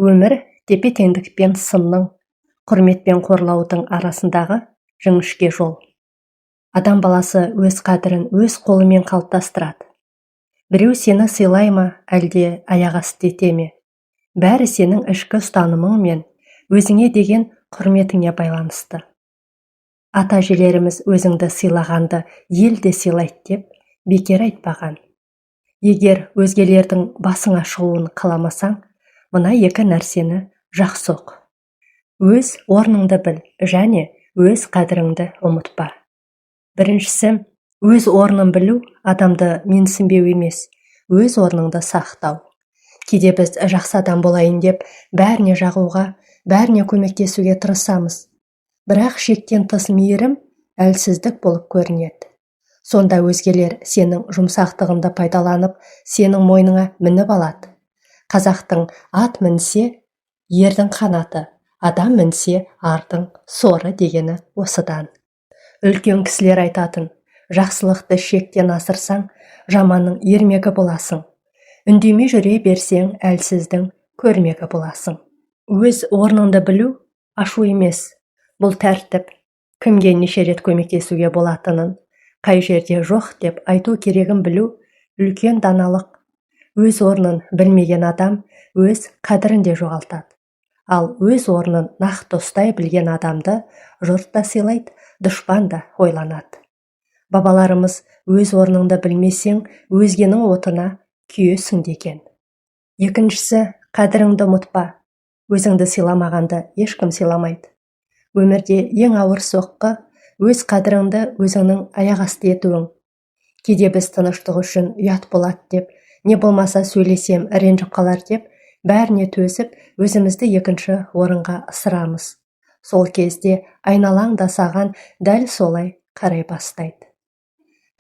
Өмір тепе-теңдік пен сынның, құрмет пен қорлаудың арасындағы жіңішке жол. Адам баласы өз қадірін өз қолымен қалыптастырады. Біреу сені сыйлай ма, әлде аяқ асты ете ме? Бәрі сенің ішкі ұстанымың мен өзіңе деген құрметіңе байланысты. Ата-әжелеріміз өзіңді сыйлағанды ел де сыйлайды деп бекер айтпаған. Егер өзгелердің басыңа шығуын қаламасаң, мына екі нәрсені жақсы ұқ. Өз орныңды біл және өз қадіріңді ұмытпа. Біріншісі, өз орнын білу адамды менсінбеу емес, өз орныңды сақтау. Кейде біз жақсы адам болайын деп бәріне жағуға, бәріне көмектесуге тырысамыз. Бірақ шектен тыс мейірім әлсіздік болып көрінеді. Сонда өзгелер сенің жұмсақтығыңды пайдаланып, сенің мойныңа мініп алады. Қазақтың ат мінсе, ердің қанаты, адам мінсе, ардың соры дегені осыдан. Үлкен кісілер айтатын, жақсылықты шектен асырсаң, жаманның ермегі боласың. Үндемей жүре берсең, әлсіздің көрмегі боласың. Өз орныңды білу ашу емес. Бұл тәртіп, кімге неше рет көмектесуге болатынын, қай жерде жоқ деп айту керегін білу үлкен даналық. Өз орнын білмеген адам өз қадірін де жоғалтады. Ал өз орнын нақты ұстай білген адамды жұрт та сыйлайды, дұшпан да ойланады. Бабаларымыз өз орныңды білмесең, өзгенің отына күйесің деген. Екіншісі, қадіріңді ұмытпа. Өзіңді сыйламағанды ешкім сыйламайды. Өмірде ең ауыр соққы өз қадіріңді өзіңнің аяқ асты етуің. Кейде біз тыныштық үшін ұят болады деп, не болмаса сөйлесем ренжіп қалар деп, бәріне төзіп, өзімізді екінші орынға ысырамыз. Сол кезде айналаң да саған дәл солай қарай бастайды.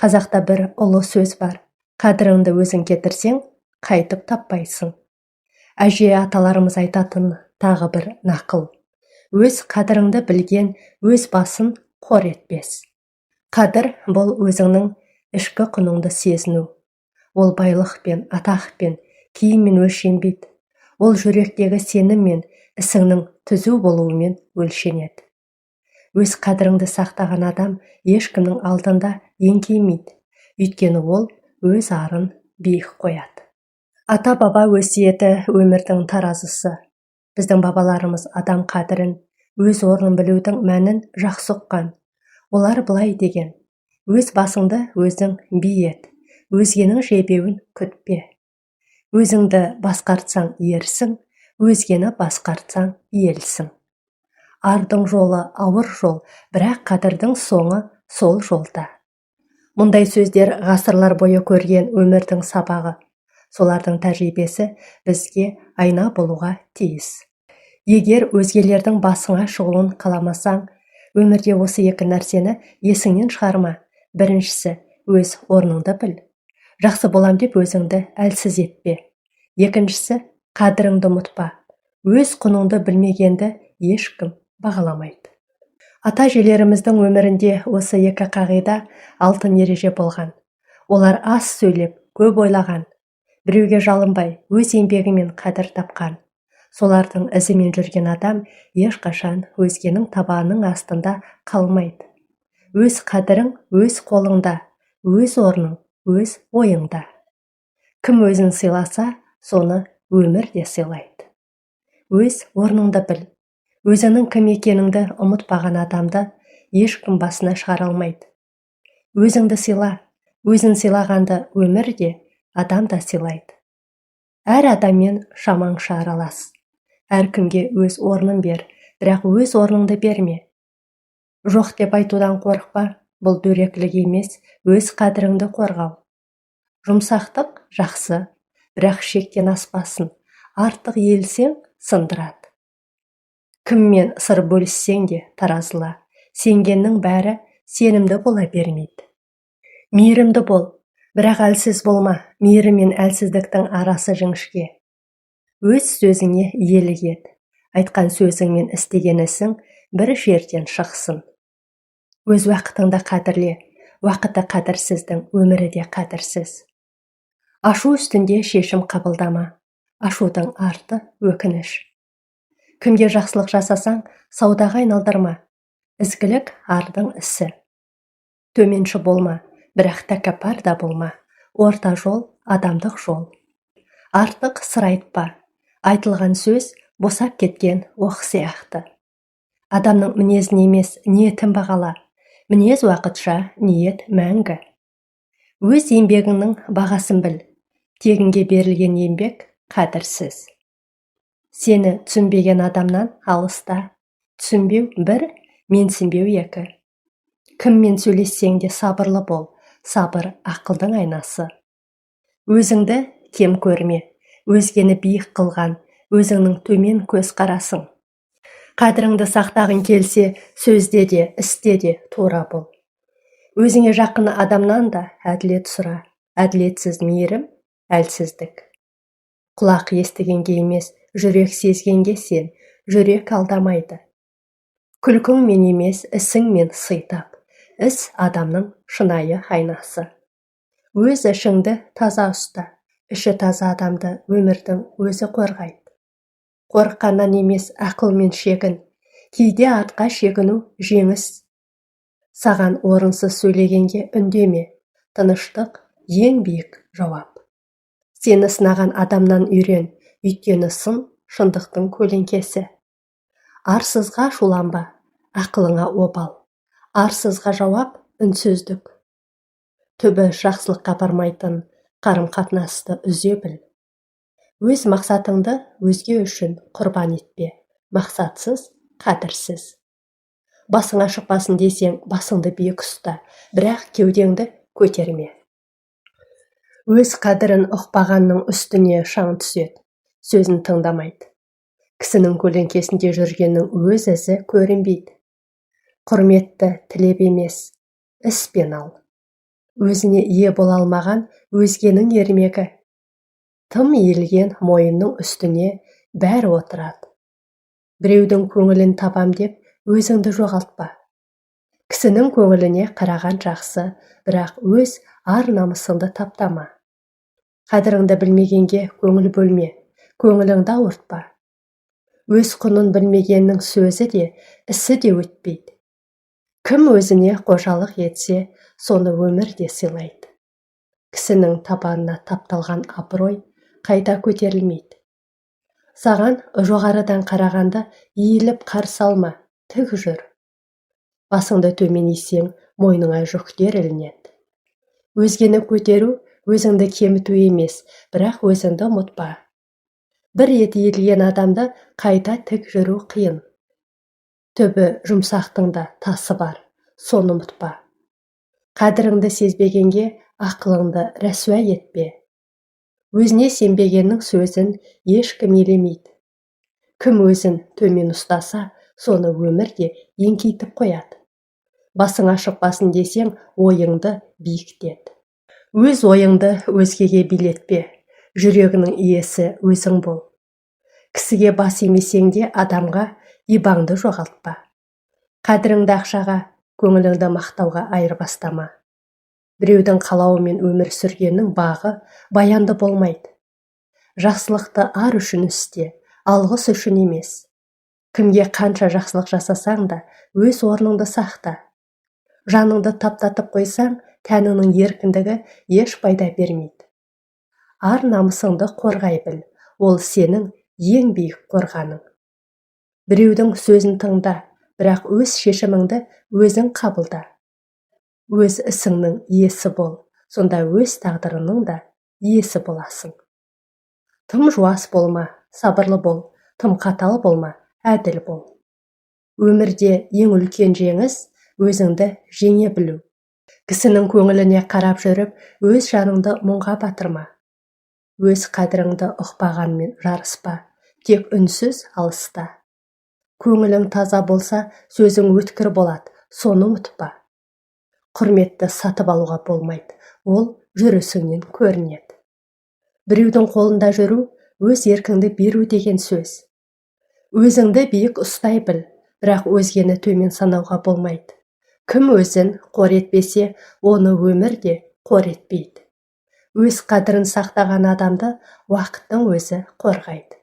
Қазақта бір ұлы сөз бар: қадіріңді өзің кетірсең, қайтып таппайсың. Әже аталарымыз айтатын тағы бір нақыл: өз қадіріңді білген өз басын қор етпес. Қадір бұл өзіңнің ішкі құныңды сезіну. Ол байлықпен, атақпен, киіммен өлшенбейді. Ол жүректегі сенім мен ісіңнің түзу болуымен өлшенеді. Өз қадіріңді сақтаған адам ешкімнің алдында еңкеймейді, өйткені ол өз арын биік қояды. Ата-баба өсиеті өмірдің таразысы. Біздің бабаларымыз адам қадірін, өз орнын білудің мәнін жақсы ұққан. Олар былай деген: өз басыңды өзің би ет, өзгенің жебеуін күтпе. Өзіңді басқартсаң ерсің, өзгені басқартсаң елсің. Ардың жолы ауыр жол, бірақ қадірдің соңы сол жолда. Мұндай сөздер ғасырлар бойы көрген өмірдің сабағы. Солардың тәжірибесі бізге айна болуға тиіс. Егер өзгелердің басыңа шығуын қаламасаң, өмірде осы екі нәрсені есіңнен шығарма. Біріншісі, өз орныңды біл. Жақсы болам деп өзіңді әлсіз етпе. Екіншісі, қадіріңді ұмытпа. Өз құныңды білмегенді ешкім бағаламайды. Ата-әжелеріміздің өмірінде осы екі қағида алтын ереже болған. Олар аз сөйлеп, көп ойлаған. Біреуге жалынбай, өз еңбегімен қадір тапқан. Солардың ізімен жүрген адам ешқашан өзгенің табанының астында қалмайды. Өз қадірің өз қолыңда, өз орның өз ойыңда. Кім өзін сыйласа, соны өмір де сыйлайды. Өз орныңды біл. Өзіңнің кім екеніңді ұмытпаған адамды ешкім басына шығара алмайды. Өзіңді сыйла, өзін сыйлағанды өмір де, адам да сыйлайды. Әр адаммен шамаңша аралас. Әркімге өз орнын бер, бірақ өз орныңды берме. Жоқ деп айтудан қорықпа, бұл дөрекілік емес, өз қадіріңді қорғау. Жұмсақтық жақсы, бірақ шектен аспасын, артық елсең сындырады. Кіммен сыр бөліссең де таразыла, сенгеннің бәрі сенімді бола бермейді. Мейірімді бол, бірақ әлсіз болма, мейірім мен әлсіздіктің арасы жіңішке. Өз сөзіңе иелік ет, айтқан сөзің мен істеген ісің бір жерден шықсын. Өз уақытыңды қадірле, уақыты қадірсіздің өмірі де қадірсіз. Ашу үстінде шешім қабылдама, ашудың арты өкініш. Кімге жақсылық жасасаң, саудаға айналдырма, ізгілік ардың ісі. Төменші болма, бірақ тәкаппар да болма, орта жол адамдық жол. Артық сыр айтпа, айтылған сөз босап кеткен оқ сияқты. Адамның мінезін емес, ниетін бағала, мінез уақытша, ниет мәңгі. Өз еңбегіңнің бағасын біл, тегінге берілген еңбек қадірсіз. Сені түсінбеген адамнан алыста, түсінбеу бір, менсінбеу екі. Кіммен сөйлессең де сабырлы бол, сабыр ақылдың айнасы. Өзіңді кем көрме, өзгені биік қылған, өзіңнің төмен көз қарасың. Қадіріңді сақтағың келсе, сөзде де, істе де тура бол. Өзіңе жақын адамнан да әділет сұра, әділетсіз мейірім, әлсіздік. Құлақ естігенге емес, жүрек сезгенге сен, жүрек алдамайды. Күлкіңмен емес, ісіңмен сый тап, іс адамның шынайы айнасы. Өз ішіңді таза ұста, іші таза адамды өмірдің өзі қорғайды. Қорыққаннан емес, ақылмен шегін, кейде артқа шегіну жеңіс. Саған орынсыз сөйлегенге үндеме, тыныштық ең биік жауап. Сені сынаған адамнан үйрен, өйткені сын шындықтың көлеңкесі. Арсызға шуланба, ақылыңа обал, арсызға жауап үнсіздік. Түбі жақсылыққа бармайтын қарым-қатынасты үзе біл. Өз мақсатыңды өзге үшін құрбан етпе, мақсатсыз, қадірсіз. Басыңа шықпасын десең, басыңды биік ұста, бірақ кеудеңді көтерме. Өз қадірін ұқпағанның үстіне шаң түседі, сөзін тыңдамайды. Кісінің көлеңкесінде жүргеннің өз ізі көрінбейді. Құрметті тілеп емес, іспен ал. Өзіне ие бола алмаған өзгенің ермегі. Тым иілген мойынның үстіне бәрі отырады. Біреудің көңілін табам деп, өзіңді жоғалтпа. Кісінің көңіліне қараған жақсы, бірақ өз ар-намысыңды таптама. Қадіріңді білмегенге көңіл бөлме, көңіліңді ауыртпа. Өз құнын білмегеннің сөзі де, ісі де өтпейді. Кім өзіне қожалық етсе, соны өмірде сыйлайды. Кісінің табанына тапталған абырой қайта көтерілмейді. Саған жоғарыдан қарағанды иіліп қарсы алма, тік жүр. Басыңды төмен исең, мойныңа жүктер ілінеді. Өзгені көтеру, өзіңді кеміту емес, бірақ өзіңді ұмытпа. Бір рет иілген адамды қайта тік жүру қиын. Түбі жұмсақтың да тасы бар, соны ұмытпа. Қадіріңді сезбегенге ақылыңды рәсуа етпе. Өзіне сенбегеннің сөзін ешкім елемейді. Кім өзін төмен ұстаса, соны өмірде еңкейтіп қояды. Басыңа шықпасын десең, ойыңды биіктет. Өз ойыңды өзгеге билетпе, жүрегінің иесі өзің бол. Кісіге бас емесең де адамға ибаңды жоғалтпа. Қадіріңді ақшаға, көңіліңді мақтауға айырбастама. Біреудің қалауымен өмір сүргеннің бағы баянды болмайды. Жақсылықты ар үшін істе, алғыс үшін емес. Кімге қанша жақсылық жасасаң да, өз орныңды сақта. Жаныңды таптатып қойсаң, тәніңнің еркіндігі еш пайда бермейді. Ар намысыңды қорғай біл, ол сенің ең биік қорғаның. Біреудің сөзін тыңда, бірақ өз шешіміңді өзің қабылда. Өз ісіңнің иесі бол, сонда өз тағдырының да иесі боласың. Тым жуас болма, сабырлы бол, тым қатал болма, әділ бол. Өмірде ең үлкен жеңіс өзіңді жеңе білу. Кісінің көңіліне қарап жүріп, өз жаныңды мұңға батырма. Өз қадіріңді ұқпағанмен жарыспа, тек үнсіз алыста. Көңілің таза болса, сөзің өткір болады, соны ұмытпа. Құрметті сатып алуға болмайды, ол жүрісіңнен көрінеді. Біреудің қолында жүру, өз еркіңді беру деген сөз. Өзіңді биік ұстай біл, бірақ өзгені төмен санауға болмайды. Кім өзін қор етпесе, оны өмірде қор етпейді. Өз қадірін сақтаған адамды уақыттың өзі қорғайды.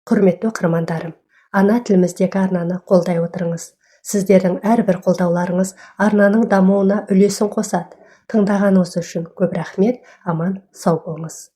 Құрметті оқырмандарым, ана тіліміздегі арнаны қолдай отырыңыз. Сіздердің әрбір қолдауларыңыз арнаның дамуына үлесін қосады. Тыңдағаныңыз үшін көп рахмет, аман сау болыңыз.